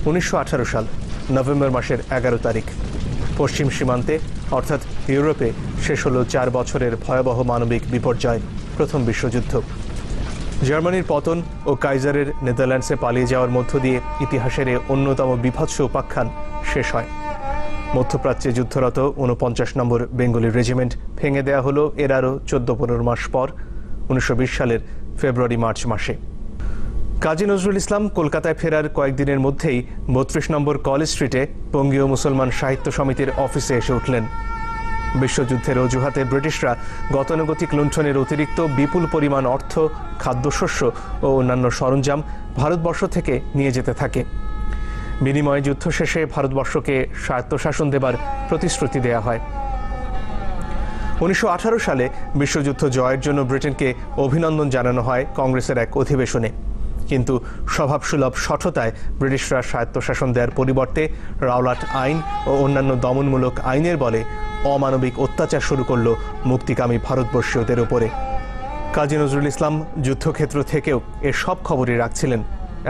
1918 সাল নভেম্বর মাসের 11 তারিখ পশ্চিম সীমান্তে অর্থাৎ ইউরোপে শেষ হল 4 বছরের ভয়াবহ মানবিক বিপর্যয়, প্রথম বিশ্বযুদ্ধ। জার্মানির পতন ও কাইজারের নেদারল্যান্ডসে পালিয়ে যাওয়ার মধ্য দিয়ে ইতিহাসের অন্যতম বিভৎস উপাখ্যান শেষ হয়। মধ্যপ্রাচ্যে যুদ্ধরত 49 নম্বর বেঙ্গলি রেজিমেন্ট ভেঙে দেওয়া হলো এর আরও 14-15 মাস পর 1920 সালের ফেব্রুয়ারি-মার্চ মাসে। কাজী নজরুল ইসলাম কলকাতায় ফেরার কয়েকদিনের মধ্যেই 32 নম্বর কলেজ স্ট্রিটে বঙ্গীয় মুসলমান সাহিত্য সমিতির অফিসে এসে উঠলেন। বিশ্বযুদ্ধের অজুহাতে ব্রিটিশরা গতানুগতিক লুণ্ঠনের অতিরিক্ত বিপুল পরিমাণ অর্থ, খাদ্যশস্য ও অন্যান্য সরঞ্জাম ভারতবর্ষ থেকে নিয়ে যেতে থাকে। বিনিময়ে যুদ্ধ শেষে ভারতবর্ষকে স্বায়ত্তশাসন দেবার প্রতিশ্রুতি দেয়া হয়। 1918 সালে বিশ্বযুদ্ধ জয়ের জন্য ব্রিটেনকে অভিনন্দন জানানো হয় কংগ্রেসের এক অধিবেশনে, কিন্তু স্বভাবসুলভ শঠতায় ব্রিটিশরা স্বায়ত্তশাসন দেওয়ার পরিবর্তে রাওলাট আইন ও অন্যান্য দমনমূলক আইনের বলে অমানবিক অত্যাচার শুরু করল মুক্তিকামী ভারতবর্ষীয়দের ওপরে। কাজী নজরুল ইসলাম যুদ্ধক্ষেত্র থেকেও এর সব খবরই রাখছিলেন,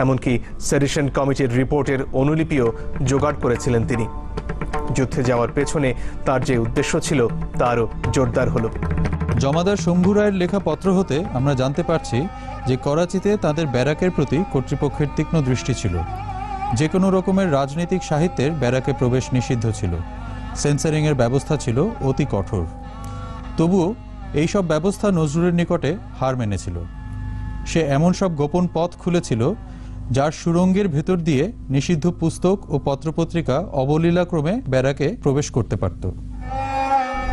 এমনকি সেডিশন কমিটির রিপোর্টের অনুলিপিও জোগাড় করেছিলেন তিনি। যুদ্ধে যাওয়ার পেছনে তার যে উদ্দেশ্য ছিল তা আরও জোরদার হলো। জমাদার শম্ভু রায়ের লেখা পত্র হতে আমরা জানতে পারছি যে করাচিতে তাদের ব্যারাকের প্রতি কর্তৃপক্ষের তীক্ষ্ণ দৃষ্টি ছিল। যে কোনো রকমের রাজনৈতিক সাহিত্যের ব্যারাকে প্রবেশ নিষিদ্ধ ছিল। সেন্সারিংয়ের ব্যবস্থা ছিল অতি কঠোর। তবুও এইসব ব্যবস্থা নজরুলের নিকটে হার মেনেছিল। সে এমন সব গোপন পথ খুলেছিল যার সুড়ঙ্গের ভেতর দিয়ে নিষিদ্ধ পুস্তক ও পত্রপত্রিকা অবলীলাক্রমে ব্যারাকে প্রবেশ করতে পারত।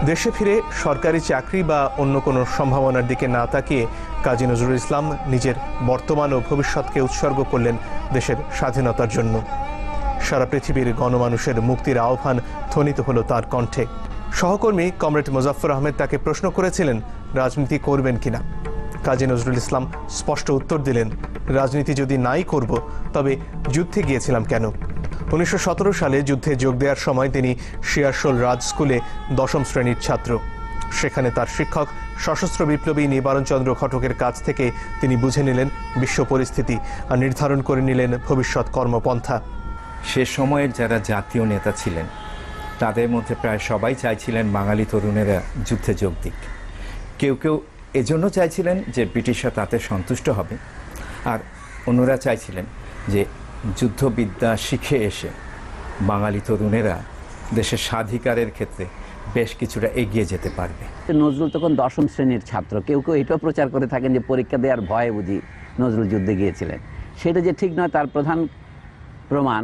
দেশে ফিরে সরকারি চাকরি বা অন্য কোনো সম্ভাবনার দিকে না তাকিয়ে কাজী নজরুল ইসলাম নিজের বর্তমান ও ভবিষ্যৎকে উৎসর্গ করলেন দেশের স্বাধীনতার জন্য। সারা পৃথিবীর গণমানুষের মুক্তির আহ্বান ধ্বনিত হলো তার কণ্ঠে। সহকর্মী কমরেড মোজাফফর আহমেদ তাকে প্রশ্ন করেছিলেন রাজনীতি করবেন কিনা। কাজী নজরুল ইসলাম স্পষ্ট উত্তর দিলেন, রাজনীতি যদি নাই করব তবে যুদ্ধে গিয়েছিলাম কেন। 1917 সালে যুদ্ধে যোগ দেওয়ার সময় তিনি শিয়ারশোল রাজ স্কুলে 10ম শ্রেণীর ছাত্র। সেখানে তার শিক্ষক সশস্ত্র বিপ্লবী নিবারণ চন্দ্র ঘটকের কাছ থেকে তিনি বুঝে নিলেন বিশ্ব পরিস্থিতি আর নির্ধারণ করে নিলেন ভবিষ্যৎ কর্মপন্থা। সে সময়ের যারা জাতীয় নেতা ছিলেন তাদের মধ্যে প্রায় সবাই চাইছিলেন বাঙালি তরুণেরা যুদ্ধে যোগ দিক। কেউ কেউ এজন্য চাইছিলেন যে ব্রিটিশরা তাতে সন্তুষ্ট হবে, আর অন্যরা চাইছিলেন যে যুদ্ধবিদ্যা শিখে এসে বাঙালি তরুণেরা দেশের স্বাধিকারের ক্ষেত্রে বেশ কিছুটা এগিয়ে যেতে পারবে। নজরুল তখন 10ম শ্রেণীর ছাত্র। কেউ কেউ এটাও প্রচার করে থাকেন যে পরীক্ষা দেওয়ার ভয়ে বুঝি নজরুল যুদ্ধে গিয়েছিলেন। সেটা যে ঠিক নয় তার প্রধান প্রমাণ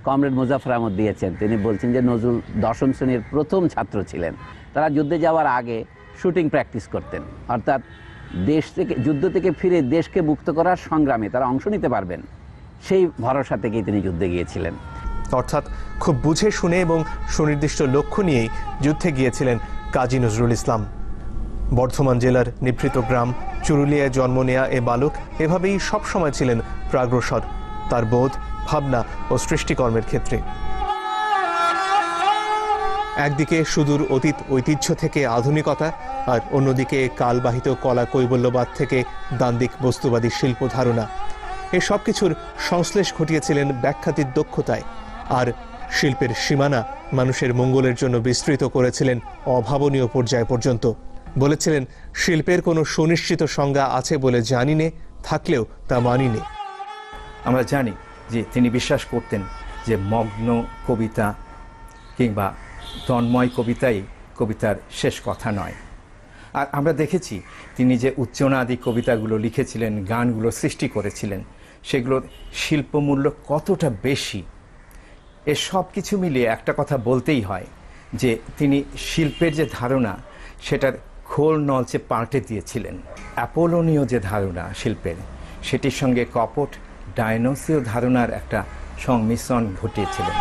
কমরেড মোজাফফর আহমদ দিয়েছেন। তিনি বলছেন যে নজরুল 10ম শ্রেণীর প্রথম ছাত্র ছিলেন। তারা যুদ্ধে যাওয়ার আগে শুটিং প্র্যাকটিস করতেন, অর্থাৎ যুদ্ধ থেকে ফিরে দেশকে মুক্ত করার সংগ্রামে তারা অংশ নিতে পারবেন, সেই ভরসা থেকেই তিনি যুদ্ধে গিয়েছিলেন। অর্থাৎ খুব বুঝে শুনে এবং সুনির্দিষ্ট লক্ষ্য নিয়েই যুদ্ধে গিয়েছিলেন কাজী নজরুল ইসলাম। বর্ধমান জেলার নিভৃত গ্রাম চুরুলিয়ায় জন্ম নেয়া এ বালক এভাবেই সবসময় ছিলেন প্রাগ্রসর তার বোধ, ভাবনা ও সৃষ্টিকর্মের ক্ষেত্রে। একদিকে সুদূর অতীত ঐতিহ্য থেকে আধুনিকতা, আর অন্যদিকে কালবাহিত কলা কৈবল্যবাদ থেকে দান্দিক বস্তুবাদী শিল্প ধারণা, এ সব কিছুর সংশ্লেষ ঘটিয়েছিলেন ব্যাখ্যাতির দক্ষতায়। আর শিল্পের সীমানা মানুষের মঙ্গলের জন্য বিস্তৃত করেছিলেন অভাবনীয় পর্যায় পর্যন্ত। বলেছিলেন, শিল্পের কোনো সুনিশ্চিত সংজ্ঞা আছে বলে জানি নে, থাকলেও তা মানি নে। আমরা জানি যে তিনি বিশ্বাস করতেন যে মগ্ন কবিতা কিংবা তন্ময় কবিতাই কবিতার শেষ কথা নয়। আর আমরা দেখেছি তিনি যে উচ্চনাদি কবিতাগুলো লিখেছিলেন, গানগুলো সৃষ্টি করেছিলেন, সেগুলোর শিল্পমূল্য কতটা বেশি। এ সব কিছু মিলিয়ে একটা কথা বলতেই হয় যে তিনি শিল্পের যে ধারণা সেটার খোল নলচে পাল্টে দিয়েছিলেন। অ্যাপোলোনীয় যে ধারণা শিল্পের, সেটির সঙ্গে কপট ডায়নোসীয় ধারণার একটা সংমিশ্রণ ঘটিয়েছিলেন।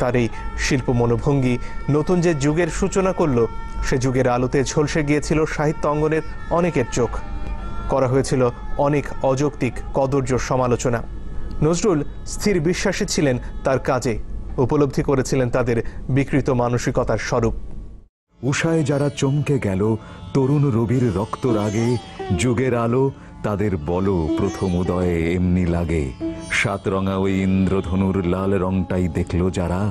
তার এই শিল্প মনোভঙ্গি নতুন যে যুগের সূচনা করল, সে যুগের আলোতে ঝলসে গিয়েছিল সাহিত্য অঙ্গনের অনেকের চোখ। করা হয়েছিল অনেক অযৌক্তিক কদর্য সমালোচনা। নজরুল স্থির বিশ্বাসী ছিলেন তার কাজে, উপলব্ধি করেছিলেন তাদের বিকৃত মানসিকতার স্বরূপ। উষায় যারা চমকে গেল তরুণ রবির রক্ত রাগে, যুগের আলো তাদের বলো প্রথম উদয়ে এমনি লাগে, সাতরঙা ওই ইন্দ্রধনুর লাল রংটাই দেখলো যারা,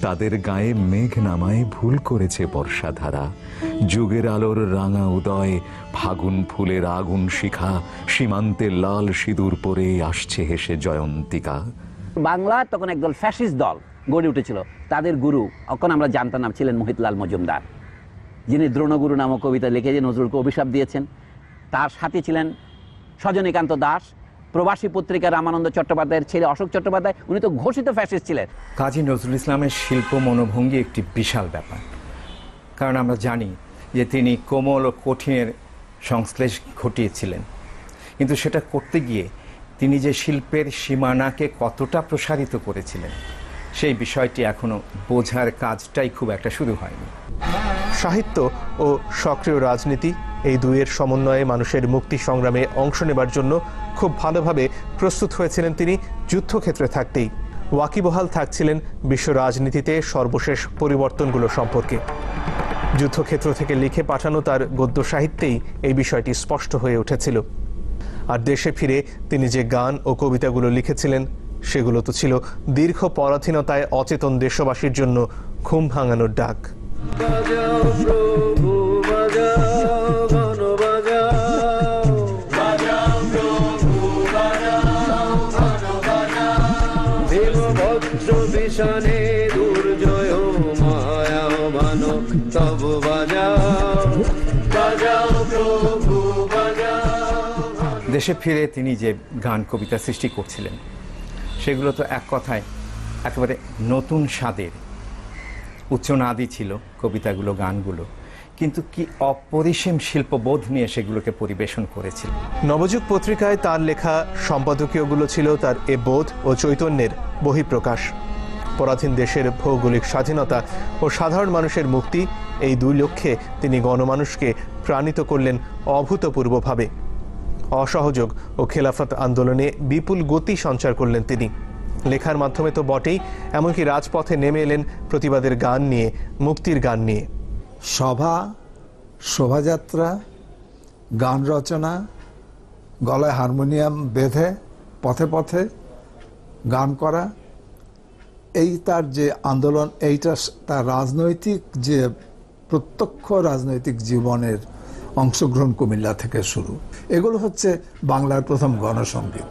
তাদের গায়ে মেঘ নামায় ভুল করেছে বর্ষাধারা। যুগের আলোর রাঙা উদয়, ফাগুন ফুলের আগুন শিখা, সীমান্তে লাল সিঁদুর পরে আসছে হেসে জয়ন্তিকা। বাংলা তখন একদল ফ্যাসিস্ট দল গড়ে উঠেছিল। তাদের গুরু তখন আমরা জানতাম না ছিলেন মোহিতলাল মজুমদার, যিনি দ্রোণগুরু নামক কবিতা লিখে যে নজরুলকে অভিশাপ দিয়েছেন। তার সাথে ছিলেন সজনীকান্ত দাস, প্রবাসী পত্রিকার রামানন্দ চট্টোপাধ্যায়ের ছেলে অশোক চট্টোপাধ্যায়, উনি তো ঘোষিত ফ্যাসিস্ট ছিলেন। কাজী নজরুল ইসলামের শিল্প মনোভঙ্গি একটি বিশাল ব্যাপার, কারণ আমরা জানি যে তিনি কোমল ও কঠিনের সংশ্লেষ ঘটিয়েছিলেন, কিন্তু সেটা করতে গিয়ে তিনি যে শিল্পের সীমানাকে কতটা প্রসারিত করেছিলেন সেই বিষয়টি এখনো বোঝার কাজটাই খুব একটা শুরু হয়নি। সাহিত্য ও সক্রিয় রাজনীতি এই দুইয়ের সমন্বয়ে মানুষের মুক্তি সংগ্রামে অংশ নেবার জন্য খুব ভালোভাবে প্রস্তুত হয়েছিলেন তিনি। যুদ্ধক্ষেত্রে থাকতেই ওয়াকিবহাল থাকছিলেন বিশ্ব রাজনীতিতে সর্বশেষ পরিবর্তনগুলো সম্পর্কে। যুদ্ধক্ষেত্র থেকে লিখে পাঠানো তার গদ্য সাহিত্যেই এই বিষয়টি স্পষ্ট হয়ে উঠেছিল। আর দেশে ফিরে তিনি যে গান ও কবিতাগুলো লিখেছিলেন সেগুলো তো ছিল দীর্ঘ পরাধীনতায় অচেতন দেশবাসীর জন্য ঘুম ভাঙানোর ডাক। দেশে ফিরে তিনি যে গান কবিতা সৃষ্টি করছিলেন সেগুলো তো এক কথায় একেবারে নতুন স্বাদের উচ্চনাদি ছিল কবিতাগুলো, গানগুলো, কিন্তু কি অপরিসীম শিল্পবোধ নিয়ে সেগুলোকে পরিবেশন করেছিল। নবযুগ পত্রিকায় তার লেখা সম্পাদকীয়গুলো ছিল তার এ বোধ ও চৈতন্যের বহিঃপ্রকাশ। পরাধীন দেশের ভৌগোলিক স্বাধীনতা ও সাধারণ মানুষের মুক্তি, এই দুই লক্ষ্যে তিনি গণমানুষকে প্রাণিত করলেন অভূতপূর্বভাবে। অসহযোগ ও খেলাফত আন্দোলনে বিপুল গতি সঞ্চার করলেন তিনি। লেখার মাধ্যমে তো বটেই, এমনকি রাজপথে নেমে এলেন প্রতিবাদের গান নিয়ে, মুক্তির গান নিয়ে। সভা, শোভাযাত্রা, গান রচনা, গলায় হারমোনিয়াম বেঁধে পথে পথে গান করা, এই তার যে আন্দোলন, এইটা তার রাজনৈতিক যে প্রত্যক্ষ রাজনৈতিক জীবনের অংশগ্রহণ কুমিল্লা থেকে শুরু। এগুলো হচ্ছে বাংলার প্রথম গণসঙ্গীত।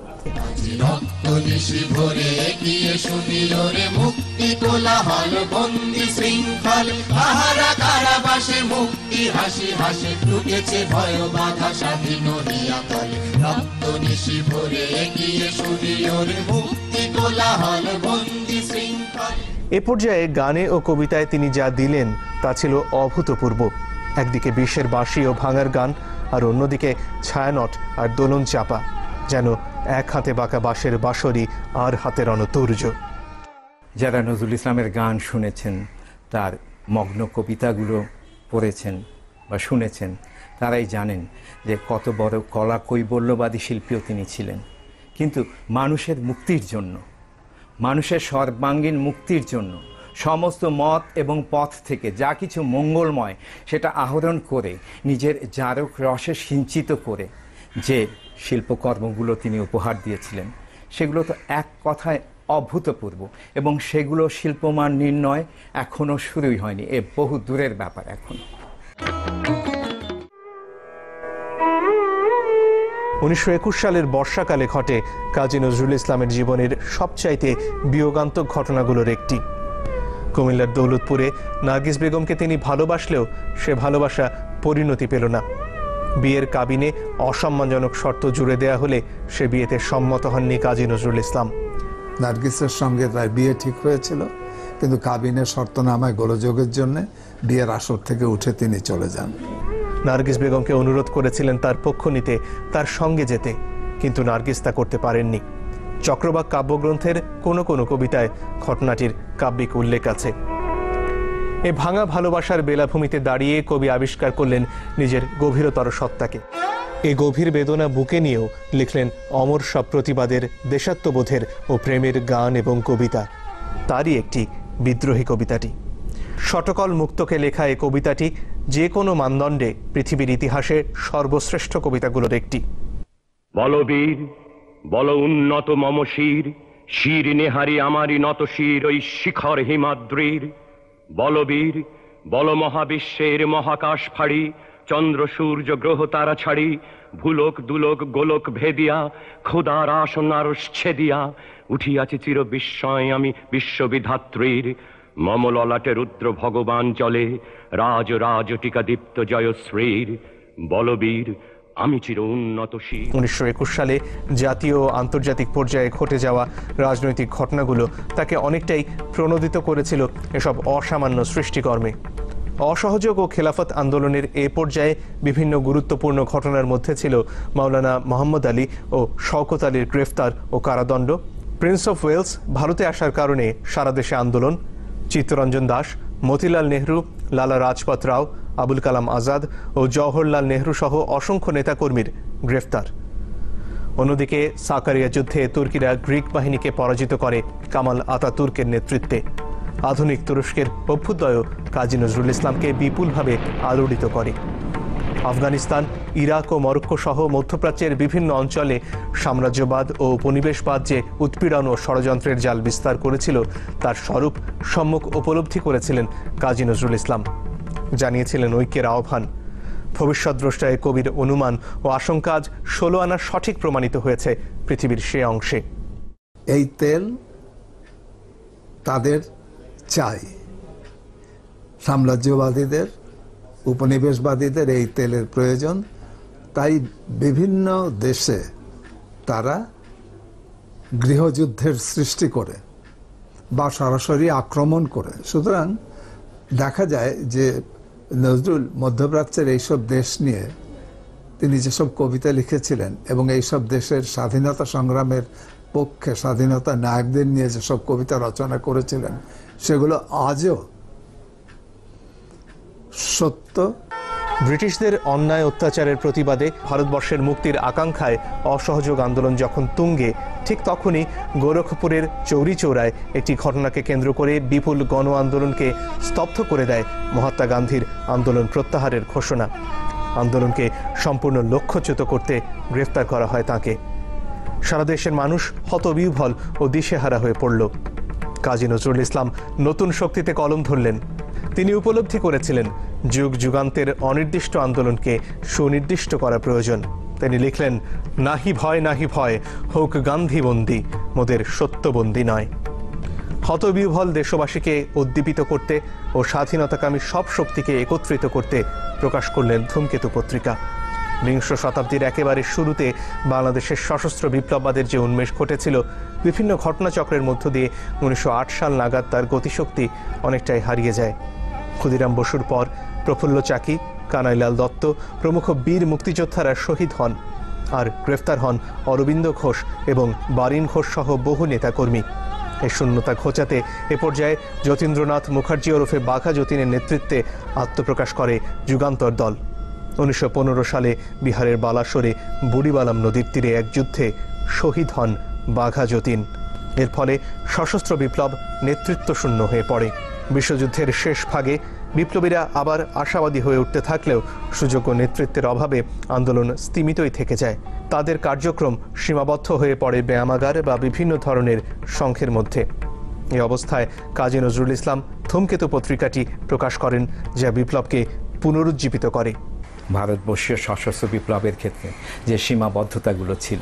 এ পর্যায়ে গানে ও কবিতায় তিনি যা দিলেন তা ছিল অভূতপূর্ব। একদিকে বিশ্বের বাঁশি ও ভাঙার গান, আর অন্যদিকে ছায়ানট আর দোলন চাপা, যেন এক হাতে বাঁকা বাঁশের বাঁশরি আর হাতে রণতুর্য। যারা নজরুল ইসলামের গান শুনেছেন, তার মগ্ন কবিতাগুলো পড়েছেন বা শুনেছেন, তারাই জানেন যে কত বড় কলা কৈবল্যবাদী শিল্পীও তিনি ছিলেন। কিন্তু মানুষের মুক্তির জন্য, মানুষের সর্বাঙ্গীন মুক্তির জন্য সমস্ত মত এবং পথ থেকে যা কিছু মঙ্গলময় সেটা আহরণ করে নিজের জারক রসে সিঞ্চিত করে যে শিল্পকর্মগুলো তিনি উপহার দিয়েছিলেন সেগুলো তো এক কথায় অভূতপূর্ব, এবং সেগুলো শিল্পমান নির্ণয় এখনো শুরুই হয়নি, এ বহু দূরের ব্যাপার এখন। 1921 সালের বর্ষাকালে ঘটে কাজী নজরুল ইসলামের জীবনের সবচাইতে বিয়োগান্তক ঘটনাগুলোর একটি। কুমিল্লার দৌলতপুরে নার্গিস বেগমকে তিনি ভালোবাসলেও সে ভালোবাসা পরিণতি পেল না। বিয়ের কাবিনে অসম্মানজনক শর্ত জুড়ে দেয়া হলে সে বিয়েতে সম্মত হননি কাজী নজরুল ইসলাম। নার্গিসের সঙ্গে তার বিয়ে ঠিক হয়েছিল, কিন্তু কাবিনের শর্তনামায় গোলযোগের জন্য বিয়ের আসর থেকে উঠে তিনি চলে যান। নার্গিস বেগমকে অনুরোধ করেছিলেন তার পক্ষ নিতে, তার সঙ্গে যেতে, কিন্তু নার্গিস তা করতে পারেননি। চক্রবাক কাব্যগ্রন্থের কোনো কোনো কবিতায় ঘটনাটির কাব্যিক উল্লেখ আছে। এ ভাঙা ভালোবাসার বেলাভূমিতে দাঁড়িয়ে কবি আবিষ্কার করলেন নিজের গভীরতর সত্তাকে। এই গভীর বেদনা বুকে নিয়েও লিখলেন অমর সব প্রতিবাদের, দেশাত্মবোধের ও প্রেমের গান এবং কবিতা। তারই একটি বিদ্রোহী কবিতাটি। শটকল মুক্তকে লেখা এই কবিতাটি যে কোনো মানদণ্ডে পৃথিবীর ইতিহাসে সর্বশ্রেষ্ঠ কবিতাগুলোর একটি। বলবীর বল উন্নত মম শির, শির নেহারি আমারি নত শির ওই শিখর হিমাদ্রির। বলবীর বল মহাবিশ্বের মহাকাশ ফাড়ি, চন্দ্র সূর্য গ্রহ তারা ছাড়ি, ভুলোক দুলোক গোলক ভেদিয়া, খোদার আসন আরশ ছেদিয়া, উঠিয়াছি চির বিস্ময় আমি বিশ্ববিধাত্রীর। মম ললাটে রুদ্র ভগবান চলে, রাজ রাজ টিকা দীপ্ত জয়শ্রীর। বলবীর আমি চির উন্নত শির। 1921 সালে জাতীয় ও আন্তর্জাতিক পর্যায়ে ঘটে যাওয়া রাজনৈতিক ঘটনাগুলো তাকে অনেকটাই প্রণোদিত করেছিল এসব অসামান্য সৃষ্টিকর্মে। অসহযোগ ও খেলাফত আন্দোলনের এ পর্যায়ে বিভিন্ন গুরুত্বপূর্ণ ঘটনার মধ্যে ছিল মাওলানা মোহাম্মদ আলী ও শওকত আলীর গ্রেফতার ও কারাদণ্ড, প্রিন্স অফ ওয়েলস ভারতে আসার কারণে সারা দেশে আন্দোলন, চিত্তরঞ্জন দাস, মতিলাল নেহরু, লালা রাজপথ রাও, আবুল কালাম আজাদ ও জওহরলাল নেহরু সহ অসংখ্য নেতাকর্মীর গ্রেফতার। অন্যদিকে সাকারিয়া যুদ্ধে তুর্কিরা গ্রিক বাহিনীকে পরাজিত করে কামাল আতাতুর্কের নেতৃত্বে। আধুনিক তুরস্কের অভ্যুদয় কাজী নজরুল ইসলামকে বিপুলভাবে আলোড়িত করে। আফগানিস্তান, ইরাক ও মরক্কো সহ মধ্যপ্রাচ্যের বিভিন্ন অঞ্চলে সাম্রাজ্যবাদ ও উপনিবেশবাদ যে উৎপীড়ন ও ষড়যন্ত্রের জাল বিস্তার করেছিল তার স্বরূপ সম্মুখ উপলব্ধি করেছিলেন কাজী নজরুল ইসলাম। জানিয়েছিলেন ঐক্যের আহ্বান। ভবিষ্যৎদ্রষ্টায় কবির অনুমান ও আশঙ্কা আজ 16 আনা সঠিক প্রমাণিত হয়েছে পৃথিবীর সে অংশে। এই তেল তাদের চাই, সাম্রাজ্যবাদীদের, উপনিবেশবাদীদের এই তেলের প্রয়োজন। তাই বিভিন্ন দেশে তারা গৃহযুদ্ধের সৃষ্টি করে বা সরাসরি আক্রমণ করে। সুতরাং দেখা যায় যে নজরুল মধ্যপ্রাচ্যের এইসব দেশ নিয়ে তিনি যেসব কবিতা লিখেছিলেন এবং এইসব দেশের স্বাধীনতা সংগ্রামের পক্ষে স্বাধীনতা নায়কদের নিয়ে যেসব কবিতা রচনা করেছিলেন সেগুলো আজও সত্য। ব্রিটিশদের অন্যায় অত্যাচারের প্রতিবাদে ভারতবর্ষের মুক্তির আকাঙ্ক্ষায় অসহযোগ আন্দোলন যখন তুঙ্গে, ঠিক তখনই গোরখপুরের চৌরি চৌরায় একটি ঘটনাকে কেন্দ্র করে বিপুল গণ আন্দোলনকে স্তব্ধ করে দেয় মহাত্মা গান্ধীর আন্দোলন প্রত্যাহারের ঘোষণা। আন্দোলনকে সম্পূর্ণ লক্ষ্যচ্যুত করতে গ্রেফতার করা হয় তাঁকে। সারা দেশের মানুষ হতবিহ্বল ও দিশেহারা হয়ে পড়ল। কাজী নজরুল ইসলাম নতুন শক্তিতে কলম ধরলেন। তিনি উপলব্ধি করেছিলেন যুগ যুগান্তের অনির্দিষ্ট আন্দোলনকে সুনির্দিষ্ট করা প্রয়োজন। তিনি লিখলেন, নাহি ভয় নাহি ভয়, হোক গান্ধী বন্দী, মোদের সত্যবন্দী নয়। হতবিহ্বল দেশবাসীকে উদ্দীপিত করতে ও স্বাধীনতাকামী সব শক্তিকে একত্রিত করতে প্রকাশ করলেন ধূমকেতু পত্রিকা। বিংশ শতাব্দীর একেবারে শুরুতে বাংলাদেশের সশস্ত্র বিপ্লববাদের যে উন্মেষ ঘটেছিল, বিভিন্ন ঘটনাচক্রের মধ্য দিয়ে 1908 সাল নাগাদ তার গতিশক্তি অনেকটাই হারিয়ে যায়। ক্ষুদিরাম বসুর পর প্রফুল্ল চাকি, কানাইলাল দত্ত প্রমুখ বীর মুক্তিযোদ্ধারা শহীদ হন, আর গ্রেফতার হন অরবিন্দ ঘোষ এবং বারিন ঘোষ সহ বহু নেতাকর্মী। এই শূন্যতা ঘোচাতে এ পর্যায়ে যতীন্দ্রনাথ মুখার্জি ওরফে বাঘা যতীনের নেতৃত্বে আত্মপ্রকাশ করে যুগান্তর দল। 1915 সালে বিহারের বালাসোরে বুড়িবালাম নদীর তীরে এক যুদ্ধে শহীদ হন বাঘা যতীন। এর ফলে সশস্ত্র বিপ্লব নেতৃত্বশূন্য হয়ে পড়ে। বিশ্বযুদ্ধের শেষ ভাগে বিপ্লবীরা আবার আশাবাদী হয়ে উঠতে থাকলেও সুযোগ্য নেতৃত্বের অভাবে আন্দোলন স্তিমিতই থেকে যায়। তাদের কার্যক্রম সীমাবদ্ধ হয়ে পড়ে ব্যায়ামাগার বা বিভিন্ন ধরনের সংঘের মধ্যে। এই অবস্থায় কাজী নজরুল ইসলাম ধূমকেতু পত্রিকাটি প্রকাশ করেন, যা বিপ্লবকে পুনরুজ্জীবিত করে। ভারতবর্ষীয় সশস্ত্র বিপ্লবের ক্ষেত্রে যে সীমাবদ্ধতাগুলো ছিল,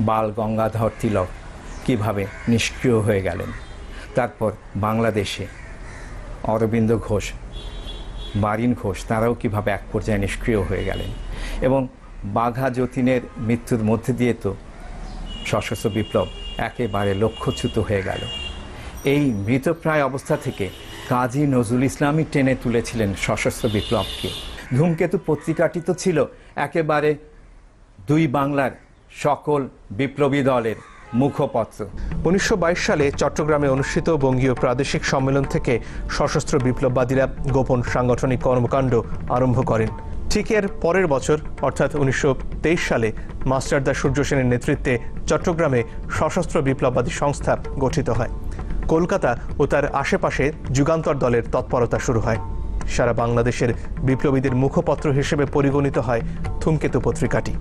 বাল গঙ্গাধর তিলক কিভাবে নিষ্ক্রিয় হয়ে গেলেন, তারপর বাংলাদেশে অরবিন্দ ঘোষ, বারিন ঘোষ তারাও কিভাবে এক পর্যায়ে নিষ্ক্রিয় হয়ে গেলেন, এবং বাঘা যতীনের মৃত্যুর মধ্যে দিয়ে তো সশস্ত্র বিপ্লব একেবারে লক্ষ্যচ্যুত হয়ে গেল। এই মৃতপ্রায় অবস্থা থেকে কাজী নজরুল ইসলামই টেনে তুলেছিলেন সশস্ত্র বিপ্লবকে। ধূমকেতু পত্রিকাটি তো ছিল একেবারে দুই বাংলার সকল বিপ্লবী দলের মুখপত্র। 1922 সালে চট্টগ্রামে অনুষ্ঠিত বঙ্গীয় প্রাদেশিক সম্মেলন থেকে সশস্ত্র বিপ্লববাদীরা গোপন সাংগঠনিক কর্মকাণ্ড আরম্ভ করেন। ঠিক এর পরের বছর অর্থাৎ 1923 সালে মাস্টারদা সূর্য সেনের নেতৃত্বে চট্টগ্রামে সশস্ত্র বিপ্লববাদী সংস্থা গঠিত হয়। কলকাতা ও তার আশেপাশে যুগান্তর দলের তৎপরতা শুরু হয়। সারা বাংলাদেশের বিপ্লবীদের মুখপত্র হিসেবে পরিগণিত হয় ধূমকেতু পত্রিকাটি।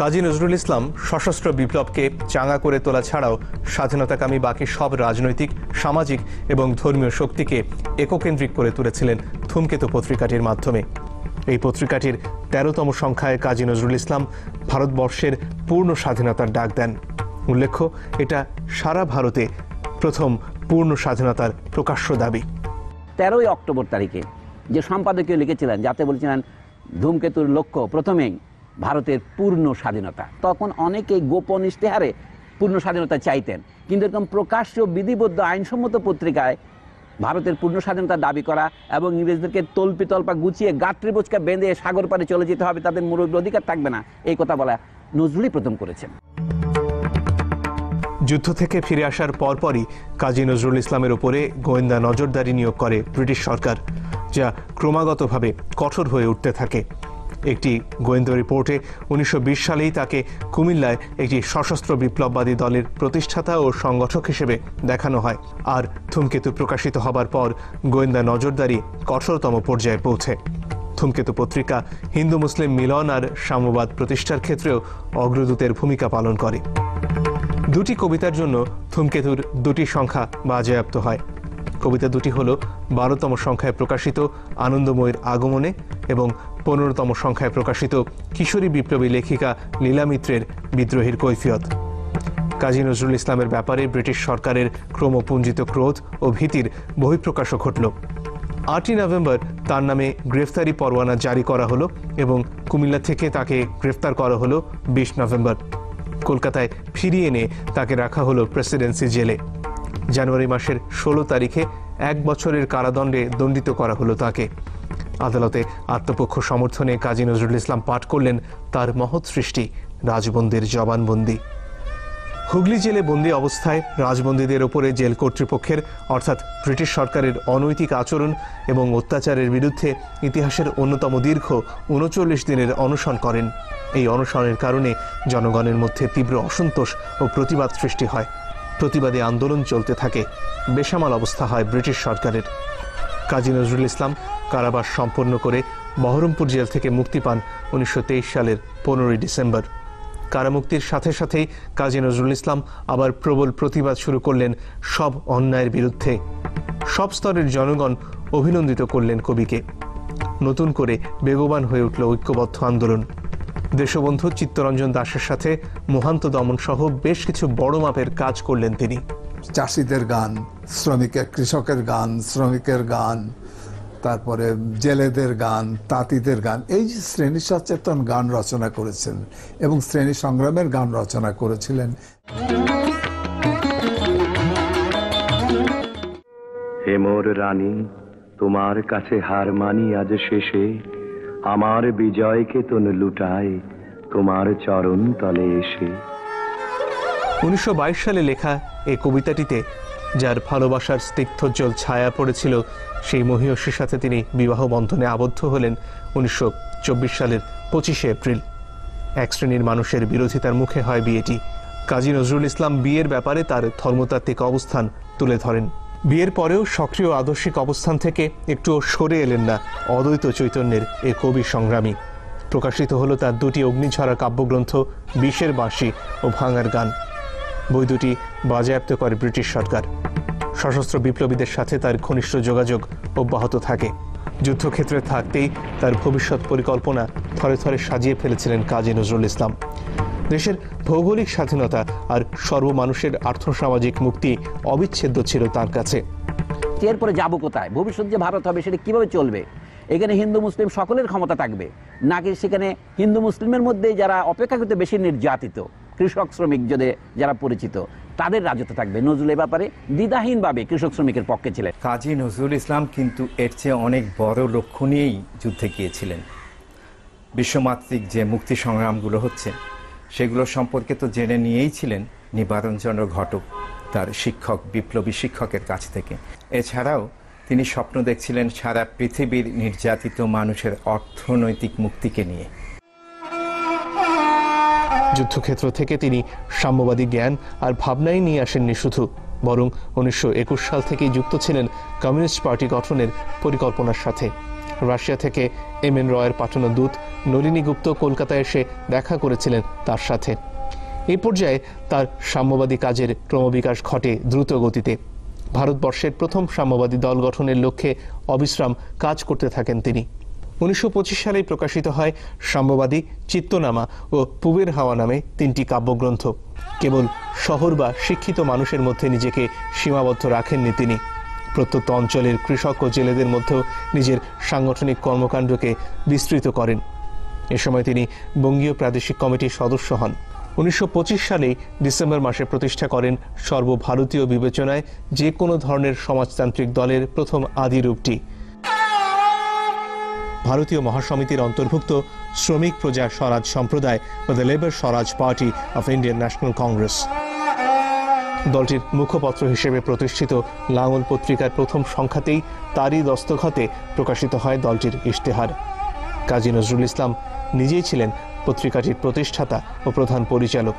কাজী নজরুল ইসলাম সশস্ত্র বিপ্লবকে চাঙ্গা করে তোলা ছাড়াও স্বাধীনতাকামী বাকি সব রাজনৈতিক, সামাজিক এবং ধর্মীয় শক্তিকে এককেন্দ্রিক করে তুলেছিলেন ধূমকেতু পত্রিকাটির মাধ্যমে। এই পত্রিকাটির ১৩তম সংখ্যায় কাজী নজরুল ইসলাম ভারতবর্ষের পূর্ণ স্বাধীনতার ডাক দেন। উল্লেখ্য, এটা সারা ভারতে প্রথম পূর্ণ স্বাধীনতার প্রকাশ্য দাবি। ১৩ই অক্টোবর তারিখে যে সম্পাদকীয় লিখেছিলেন, যাতে বলছিলেন ধূমকেতুর লক্ষ্য প্রথমেই ভারতের পূর্ণ স্বাধীনতা। তখন অনেকেই গোপন ইশতেহারে পূর্ণ স্বাধীনতা চাইতেন, কিন্তু এরকম প্রকাশ্য বিধিবদ্ধ আইনসম্মত পত্রিকায় ভারতের পূর্ণ স্বাধীনতার দাবি করা এবং ইংরেজদেরকে তল্পা গুছিয়ে গাঁটরি বোচকা বেঁধে সাগর পাড়ে চলে যেতে হবে, তাদের মূল অধিকার থাকবে না, এই কথা বলা নজরুলই প্রথম করেছেন। যুদ্ধ থেকে ফিরে আসার পরপরই কাজী নজরুল ইসলামের উপরে গোয়েন্দা নজরদারি নিয়োগ করে ব্রিটিশ সরকার, যা ক্রমাগতভাবে কঠোর হয়ে উঠতে থাকে। একটি গোয়েন্দা রিপোর্টে ১৯২০ সালেই তাকে কুমিল্লায় একটি সশস্ত্র বিপ্লববাদী দলের প্রতিষ্ঠাতা ও সংগঠক হিসেবে দেখানো হয়। আর ধূমকেতু প্রকাশিত হবার পর গোয়েন্দা নজরদারি কঠোরতম পর্যায়ে পৌঁছে। ধূমকেতু পত্রিকা হিন্দু মুসলিম মিলন আর সাম্যবাদ প্রতিষ্ঠার ক্ষেত্রেও অগ্রদূতের ভূমিকা পালন করে। দুটি কবিতার জন্য ধূমকেতুর দুটি সংখ্যা বাজেয়াপ্ত হয়। কবিতা দুটি হল ১২তম সংখ্যায় প্রকাশিত আনন্দময়ীর আগমনে এবং ১৫তম সংখ্যায় প্রকাশিত কিশোরী বিপ্লবী লেখিকা লীলা মিত্রের বিদ্রোহীর কৈফিয়ত। কাজী নজরুল ইসলামের ব্যাপারে ব্রিটিশ সরকারের ক্রমপুঞ্জিত ক্রোধ ও ভীতির বহিঃপ্রকাশও ঘটল। ৮ই নভেম্বর তার নামে গ্রেফতারি পরোয়ানা জারি করা হলো এবং কুমিল্লা থেকে তাকে গ্রেফতার করা হলো ২০ নভেম্বর। কলকাতায় ফিরিয়ে এনে তাকে রাখা হলো প্রেসিডেন্সি জেলে। জানুয়ারি মাসের ১৬ তারিখে ১ বছরের কারাদণ্ডে দণ্ডিত করা হলো তাকে। আদালতে আত্মপক্ষ সমর্থনে কাজী নজরুল ইসলাম পাঠ করলেন তার মহৎ সৃষ্টি রাজবন্দির জবানবন্দি। হুগলি জেলে বন্দি অবস্থায় রাজবন্দীদের ওপরে জেল কর্তৃপক্ষের অর্থাৎ ব্রিটিশ সরকারের অনৈতিক আচরণ এবং অত্যাচারের বিরুদ্ধে ইতিহাসের অন্যতম দীর্ঘ ৩৯ দিনের অনশন করেন। এই অনশনের কারণে জনগণের মধ্যে তীব্র অসন্তোষ ও প্রতিবাদ সৃষ্টি হয়। প্রতিবাদী আন্দোলন চলতে থাকে। বেসামাল অবস্থা হয় ব্রিটিশ সরকারের। কাজী নজরুল ইসলাম কারাবাস সম্পন্ন করে বহরমপুর জেল থেকে মুক্তি পান ১৯২৩ সালের ১৫ই ডিসেম্বর। কারামুক্তির সাথে সাথেই কাজী নজরুল ইসলাম আবার প্রবল প্রতিবাদ শুরু করলেন সব অন্যায়ের বিরুদ্ধে। সব স্তরের জনগণ অভিনন্দিত করলেন কবিকে। নতুন করে বেগবান হয়ে উঠল ঐক্যবদ্ধ আন্দোলন। দেশবন্ধু চিত্তরঞ্জন দাশের সাথে মোহান্ত দমন সহ বেশ কিছু বড় মাপের কাজ করলেন তিনি। চাষিদের গান, কৃষকের গান, শ্রমিকের গান, তারপরে জেলেদের গান, তাঁতিদের গান, এই যে শ্রেণী সচেতন গান রচনা করেছেন এবং শ্রেণী সংগ্রামের গান রচনা করেছিলেন। হে মোর রানী, তোমার কাছে হার মানি আজ শেষে, আমার বিজয়কে তনু লুটায় তোমার চরণ তলে এসে। ১৯২২ সালে লেখা এই কবিতাটিতে যার ভালোবাসার স্নিগ্ধোজ্জ্বল ছায়া পড়েছিল, সেই মহীয়সীর সাথে তিনি বিবাহ বন্ধনে আবদ্ধ হলেন ১৯২৪ সালের ২৫শে এপ্রিল। এক শ্রেণীর মানুষের বিরোধিতার মুখে হয় বিয়েটি। কাজী নজরুল ইসলাম বিয়ের ব্যাপারে তার ধর্মতাত্ত্বিক অবস্থান তুলে ধরেন। বিয়ের পরেও সক্রিয় আদর্শিক অবস্থান থেকে একটুও সরে এলেন না অদ্বৈত চৈতন্যের এ কবি সংগ্রামী। প্রকাশিত হলো তার দুটি অগ্নিঝরা কাব্যগ্রন্থ ২০-এর বাঁশি ও ভাঙার গান। বই দুটি বাজেয়াপ্ত করে ব্রিটিশ সরকার। সশস্ত্র বিপ্লবীদের সাথে তার ঘনিষ্ঠ যোগাযোগ অব্যাহত থাকে। যুদ্ধক্ষেত্রে থাকতেই তার ভবিষ্যৎ পরিকল্পনা থরে থরে সাজিয়ে ফেলেছিলেন কাজী নজরুল ইসলাম। দেশের ভৌগোলিক স্বাধীনতা আর সর্বমানুষের আর্থসামাজিক মুক্তি অবিচ্ছেদ্য ছিল তার কাছে। এরপরে যাবো কোথায়? ভবিষ্যৎ যে ভারত হবে সেটা কিভাবে চলবে? এখানে হিন্দু মুসলিম সকলের ক্ষমতা থাকবে নাকি সেখানে হিন্দু মুসলিমের মধ্যে যারা অপেক্ষাকৃত বেশি নির্যাতিত, কৃষক শ্রমিক যারা পরিচিত, তাদের রাজত্ব থাকবে? নজরুল এ ব্যাপারে দ্বিধাহীনভাবে কৃষক শ্রমিকের পক্ষে ছিলেন। কাজী নজরুল ইসলাম কিন্তু এর চেয়ে অনেক বড় লক্ষ্য নিয়েই যুদ্ধে গিয়েছিলেন। বিশ্বমাত্রিক যে মুক্তি সংগ্রামগুলো হচ্ছে সেগুলো সম্পর্কে তো জেনে নিয়েই ছিলেন নিবারণচন্দ্র ঘটক তার শিক্ষক, বিপ্লবী শিক্ষকের কাছ থেকে। এছাড়াও তিনি স্বপ্ন দেখছিলেন সারা পৃথিবীর নির্যাতিত মানুষের অর্থনৈতিক মুক্তিকে নিয়ে। যুদ্ধক্ষেত্র থেকে তিনি সাম্যবাদী জ্ঞান আর ভাবনাই নিয়ে আসেননি শুধু, বরং ১৯২১ সাল থেকেই যুক্ত ছিলেন কমিউনিস্ট পার্টি গঠনের পরিকল্পনার সাথে। রাশিয়া থেকে এম.এন. রয়ের পাঠানো দূত নলিনী গুপ্ত কলকাতায় এসে দেখা করেছিলেন তার সাথে। এই পর্যায়ে তার সাম্যবাদী কাজের ক্রমবিকাশ ঘটে দ্রুত গতিতে। ভারতবর্ষের প্রথম সাম্যবাদী দল গঠনের লক্ষ্যে অবিশ্রাম কাজ করতে থাকেন তিনি। 1925 সালে প্রকাশিত হয় সাম্যবাদী, চিত্তনামা ও পুবের হাওয়া নামে 3টি কাব্যগ্রন্থ। কেবল শহর বা শিক্ষিত মানুষের মধ্যে নিজেকে সীমাবদ্ধ রাখেননি তিনি। প্রত্যন্ত অঞ্চলের কৃষক ও জেলেদের মধ্যেও নিজের সাংগঠনিক কর্মকাণ্ডকে বিস্তৃত করেন। এ সময় তিনি বঙ্গীয় প্রাদেশিক কমিটির সদস্য হন। 1925 সালেই ডিসেম্বর মাসে প্রতিষ্ঠা করেন সর্বভারতীয় বিবেচনায় যে কোনো ধরনের সমাজতান্ত্রিক দলের প্রথম আদি রূপটি, ভারতীয় মহাসমিতির অন্তর্ভুক্ত শ্রমিক প্রজা স্বরাজ সম্প্রদায় ও the labour Swaraj party of Indian national congress. দলটির মুখপত্র হিসেবে প্রতিষ্ঠিত লাঙল পত্রিকার প্রথম সংখ্যাতেই তারই দস্তখতে প্রকাশিত হয় দলটির ইশতেহার। কাজী নজরুল ইসলাম নিজেই ছিলেন পত্রিকাটির প্রতিষ্ঠাতা ও প্রধান পরিচালক।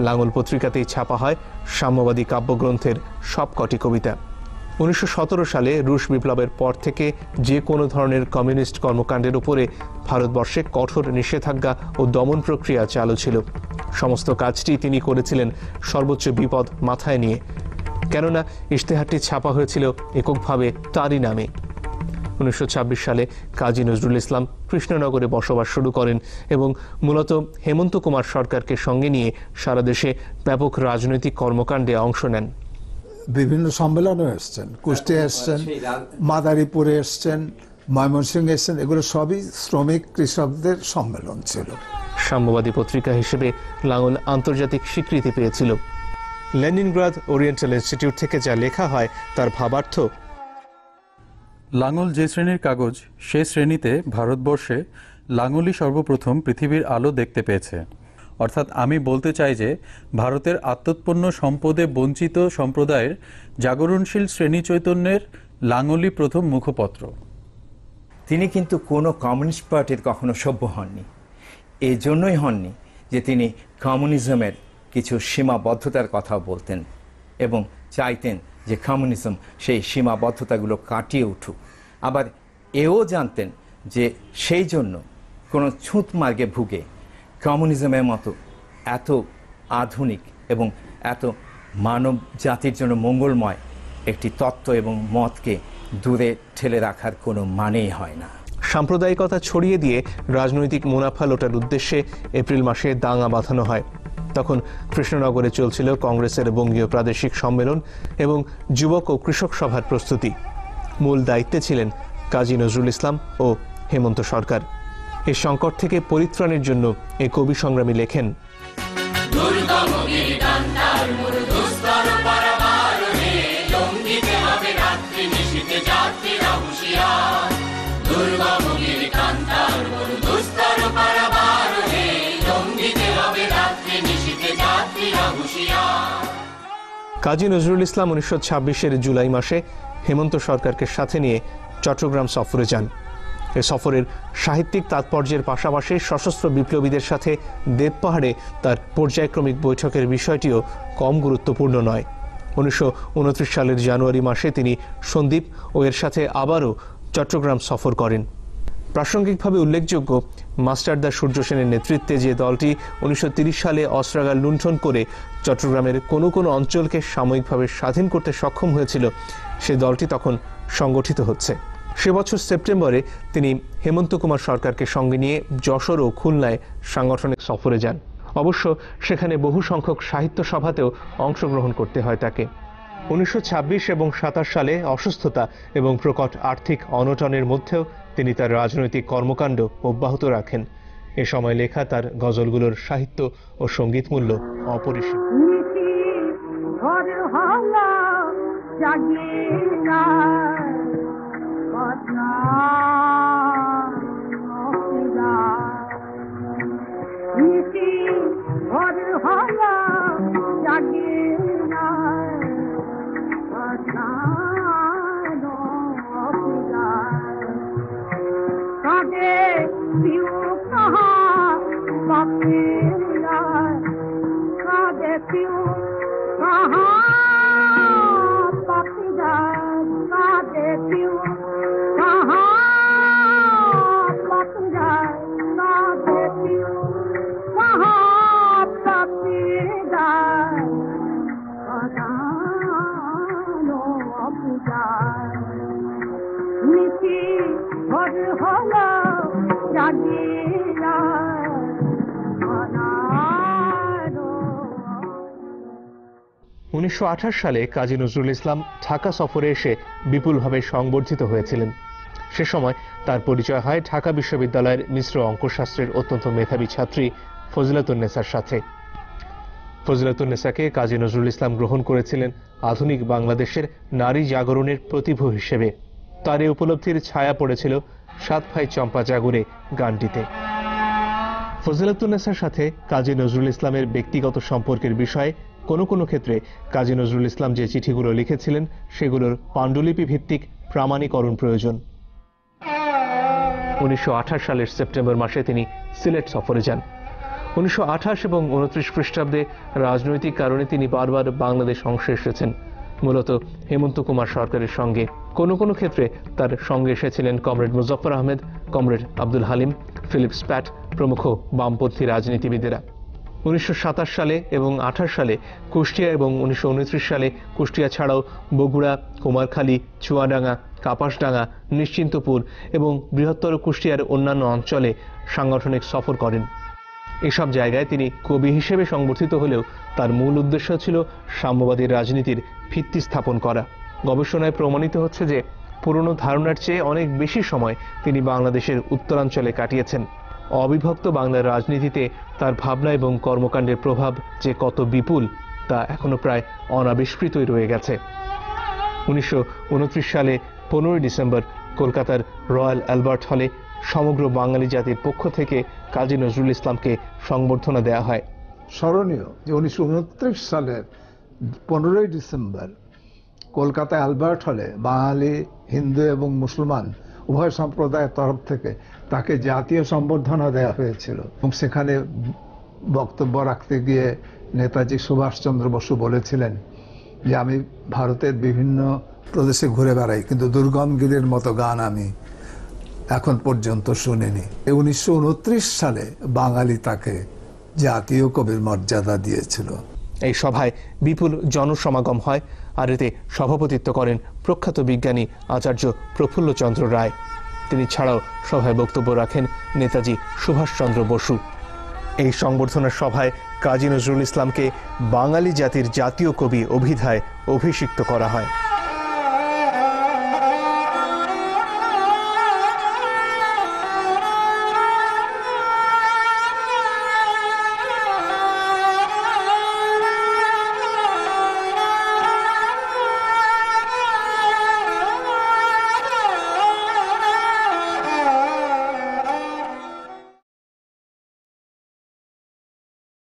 লাঙল পত্রিকাতেই ছাপা হয় সাম্যবাদী কাব্যগ্রন্থের সবকটি কবিতা। 1917 সালে রুশ বিপ্লবের পর থেকে যে কোনো ধরনের কমিউনিস্ট কর্মকাণ্ডের উপরে ভারতবর্ষে কঠোর নিষেধাজ্ঞা ও দমন প্রক্রিয়া চালু ছিল। সমস্ত কাজটি তিনি করেছিলেন সর্বোচ্চ বিপদ মাথায় নিয়ে, কেননা ইশতেহারটি ছাপা হয়েছিল এককভাবে তারই নামে। 1926 সালে কাজী নজরুল ইসলাম কৃষ্ণনগরে বসবাস শুরু করেন এবং মূলত হেমন্ত কুমার সরকারকে সঙ্গে নিয়ে সারা দেশে ব্যাপক রাজনৈতিক কর্মকাণ্ডে অংশ নেন। বিভিন্ন সম্মেলনে এসছেন, কুষ্টিয়া এসছেন, মাদারীপুরে এসছেন, ময়মনসিংহে এসছেন, এগুলো সবই শ্রমিক কৃষকদের সম্মেলন ছিল। সাম্যবাদী পত্রিকা হিসেবে লাঙল আন্তর্জাতিক স্বীকৃতি পেয়েছিল। লেনিনগ্রাদ ওরিয়েন্টাল ইনস্টিটিউট থেকে যা লেখা হয় তার ভাবার্থ, লাঙল যে শ্রেণীর কাগজ, সে শ্রেণীতে ভারতবর্ষে লাঙলই সর্বপ্রথম পৃথিবীর আলো দেখতে পেয়েছে। অর্থাৎ আমি বলতে চাই যে ভারতের আত্মোৎপন্ন সম্পদে বঞ্চিত সম্প্রদায়ের জাগরণশীল শ্রেণী চৈতন্যের লাঙলই প্রথম মুখপত্র। তিনি কিন্তু কোনো কমিউনিস্ট পার্টির কখনো সভ্য হননি। এই জন্যই হননি যে তিনি কমিউনিজমের কিছু সীমাবদ্ধতার কথাও বলতেন এবং চাইতেন যে কমিউনিজম সেই সীমাবদ্ধতাগুলো কাটিয়ে উঠুক। আবার এও জানতেন যে সেই জন্য কোনো ছুঁত মার্গে ভুগে কমিউনিজমের মতো এত আধুনিক এবং এত মানব জাতির জন্য মঙ্গলময় একটি তত্ত্ব এবং মতকে দূরে ঠেলে রাখার কোনো মানেই হয় না। সাম্প্রদায়িকতা ছড়িয়ে দিয়ে রাজনৈতিক মুনাফা লোটার উদ্দেশ্যে এপ্রিল মাসে দাঙ্গা বাঁধানো হয়। তখন কৃষ্ণনগরে চলছিল কংগ্রেসের বঙ্গীয় প্রাদেশিক সম্মেলন এবং যুবক ও কৃষক সভার প্রস্তুতি। মূল দায়িত্বে ছিলেন কাজী নজরুল ইসলাম ও হেমন্ত সরকার। এই সংকট থেকে পরিত্রাণের জন্য এই কবি সংগ্রামী লেখেন, কাজী নজরুল ইসলাম 1926-এর জুলাই মাসে হেমন্ত সরকারকে সাথে নিয়ে চট্টগ্রাম সফরে যান। এ সফরের সাহিত্যিক তাৎপর্যের পাশাপাশি সশস্ত্র বিপ্লবীদের সাথে দেবপাহাড়ে তার পর্যায়ক্রমিক বৈঠকের বিষয়টিও কম গুরুত্বপূর্ণ নয়। 1929 সালের জানুয়ারি মাসে তিনি সন্দ্বীপ ও এর সাথে আবারও চট্টগ্রাম সফর করেন। প্রাসঙ্গিকভাবে উল্লেখযোগ্য, মাস্টারদা সূর্য সেনের নেতৃত্বে যে দলটি 1930 সালে অস্ত্রাগার লুণ্ঠন করে চট্টগ্রামের কোনো কোনো অঞ্চলকে সাময়িকভাবে স্বাধীন করতে সক্ষম হয়েছিল, সে দলটি তখন সংগঠিত হচ্ছে। সে বছর সেপ্টেম্বরে তিনি হেমন্ত কুমার সরকারকে সঙ্গে নিয়ে যশোর ও খুলনায় সাংগঠনিক সফরে যান। অবশ্য সেখানে বহু সংখ্যক সাহিত্য সভাতেও অংশগ্রহণ করতে হয় তাকে। 1926 এবং 27 সালে অসুস্থতা এবং প্রকট আর্থিক অনটনের মধ্যেও তিনি তার রাজনৈতিক কর্মকাণ্ড অব্যাহত রাখেন। এ সময় লেখা তার গজলগুলোর সাহিত্য ও সঙ্গীত মূল্য অপরিসীম। 1928 সালে কাজী নজরুল ইসলাম ঢাকা সফরে এসে বিপুলভাবে সংবর্ধিত হয়েছিলেন। সে সময় তার পরিচয় হয় ঢাকা বিশ্ববিদ্যালয়ের মিশ্র অঙ্কশাস্ত্রের অত্যন্ত মেধাবী ছাত্রী ফজিলাতুন্নেসার সাথে। ফজিলাতুন্নেসাকে কাজী নজরুল ইসলাম গ্রহণ করেছিলেন আধুনিক বাংলাদেশের নারী জাগরণের প্রতিভূ হিসেবে। তার এই উপলব্ধির ছায়া পড়েছিল সাত ভাই চম্পা জাগরে গানটিতে। ফজিলাতুন্নেসার সাথে কাজী নজরুল ইসলামের ব্যক্তিগত সম্পর্কের বিষয়ে কোনো কোনো ক্ষেত্রে কাজী নজরুল ইসলাম যে চিঠিগুলো লিখেছিলেন সেগুলোর পাণ্ডুলিপি ভিত্তিক প্রামাণিকরণ প্রয়োজন। 1928 সালের সেপ্টেম্বর মাসে তিনি সিলেট সফরে যান। 1928 এবং 29 খ্রিস্টাব্দে রাজনৈতিক কারণে তিনি বারবার বাংলাদেশ অংশে এসেছেন, মূলত হেমন্ত কুমার সরকারের সঙ্গে। কোনো কোনো ক্ষেত্রে তার সঙ্গে এসেছিলেন comrade Muzaffar Ahmed, comrade Abdul Halim, Philip Spratt প্রমুখ বামপন্থী রাজনীতিবিদেরা। 1927 সালে এবং 28 সালে কুষ্টিয়া এবং 1929 সালে কুষ্টিয়া ছাড়াও বগুড়া, কুমারখালী, চুয়াডাঙ্গা, কাপাসডাঙ্গা, নিশ্চিন্তপুর এবং বৃহত্তর কুষ্টিয়ার অন্যান্য অঞ্চলে সাংগঠনিক সফর করেন। এসব জায়গায় তিনি কবি হিসেবে সংবর্ধিত হলেও তার মূল উদ্দেশ্য ছিল সাম্যবাদী রাজনীতির ভিত্তি স্থাপন করা। গবেষণায় প্রমাণিত হচ্ছে যে পুরনো ধারণার চেয়ে অনেক বেশি সময় তিনি বাংলাদেশের উত্তরাঞ্চলে কাটিয়েছেন। অবিভক্ত বাংলার রাজনীতিতে তার ভাবনা এবং কর্মকাণ্ডের প্রভাব যে কত বিপুল তা এখনো প্রায় অনাবিষ্কৃতই রয়ে গেছে। 1929 সালে 15 ডিসেম্বর কলকাতার রয়্যাল অ্যালবার্ট হলে সমগ্র বাঙালি জাতির পক্ষ থেকে কাজী নজরুল ইসলামকে সংবর্ধনা দেওয়া হয়। স্মরণীয় যে 1929 সালের 15 ডিসেম্বর কলকাতা অ্যালবার্ট হলে বাঙালি, হিন্দু এবং মুসলমান উভয় সম্প্রদায়ের তরফ থেকে তাকে জাতীয় সম্বর্ধনা দেওয়া হয়েছিল। এবং সেখানে বক্তব্য রাখতে গিয়ে নেতাজি সুভাষচন্দ্র বসু বলেছিলেন যে আমি ভারতের বিভিন্ন প্রদেশে ঘুরে বেড়াই, কিন্তু দুর্গমগিরির মতো গান আমি এখন পর্যন্ত শুনিনি। 1929 সালে বাঙালি তাকে জাতীয় কবির মর্যাদা দিয়েছিল। এই সভায় বিপুল জনসমাগম হয়, আর এতে সভাপতিত্ব করেন প্রখ্যাত বিজ্ঞানী আচার্য প্রফুল্লচন্দ্র রায়। তিনি ছাড়াও সভায় বক্তব্য রাখেন নেতাজি সুভাষচন্দ্র বসু। এই সংবর্ধনা সভায় কাজী নজরুল ইসলামকে বাঙালি জাতির জাতীয় কবি অভিধায় অভিষিক্ত করা হয়।